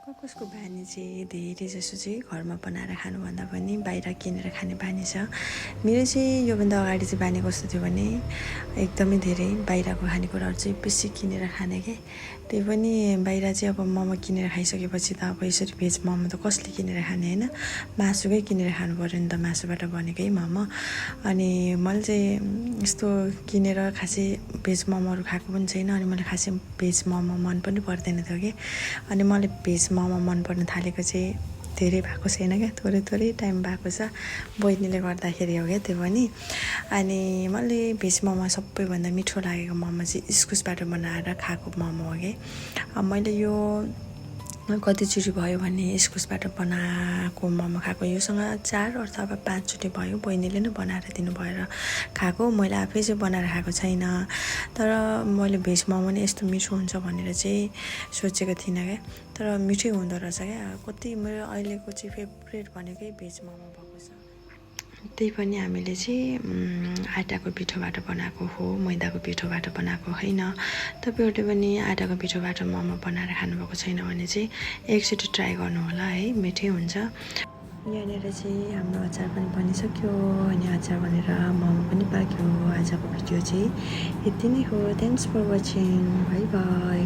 कसको बानी चाहिँ धेरै जसो चाहिँ घरमा बनाएर खानुभन्दा पनि बाहिर किनेर खाने बानी छ। मेरो चाहिँ योभन्दा अगाडि चाहिँ बानी कस्तो थियो भने एकदमै धेरै बाहिरको खानेकुराहरू चाहिँ बेसी किनेर खाने के। त्यही पनि बाहिर चाहिँ अब मोमो किनेर खाइसकेपछि त अब यसरी भेज मोमो त कसले किनेर खाने होइन, मासुकै किनेर खानु पऱ्यो नि त, मासुबाट बनेकै मोमो। अनि मैले चाहिँ यस्तो किनेर खासै भेज मोमोहरू खाएको पनि छैन। अनि मलाई खासै भेज मोमो मन पनि पर्दैन थियो कि। अनि मलाई भेज मोमो मन पर्न थालेको चाहिँ धेरै भएको छैन क्या, थोरै टाइम भएको छ, बहिनीले गर्दाखेरि हो क्या त्यो पनि। अनि मैले भेज मोमो सबैभन्दा मिठो लागेको मोमो चाहिँ इस्कुसबाट बनाएर खाएको मोमो हो कि। मैले यो कतिचोटि भयो भने इस्कुसबाट बनाएको मोमो खाएको, योसँग 4 अथवा 5 चोटि भयो। बहिनीले नै बनाएर दिनु भएर खाएको, मैले आफै चाहिँ बनाएर खाएको छैन। तर मैले भेज मोमो नै यस्तो मिठो हुन्छ भनेर चाहिँ सोचेको थिइनँ क्या। तर मिठै हुँदो रहेछ क्या। कति मेरो अहिलेको चाहिँ फेभरेट भनेकै भेज मोमो भएको छ। त्यही पनि हामीले चाहिँ आटाको पिठोबाट बनाएको हो, मैदाको पिठोबाट बनाएको होइन। तपाईँहरूले पनि आटाको पिठोबाट मोमो बनाएर खानुभएको छैन भने चाहिँ एकचोटि ट्राई गर्नु होला है, मिठै हुन्छ। यहाँनिर चाहिँ हाम्रो अचार पनि बनिसक्यो, अनि अचार बनेर मोमो पनि पाक्यो। आजको भिडियो चाहिँ यति नै हो। Thanks for watching, bye by.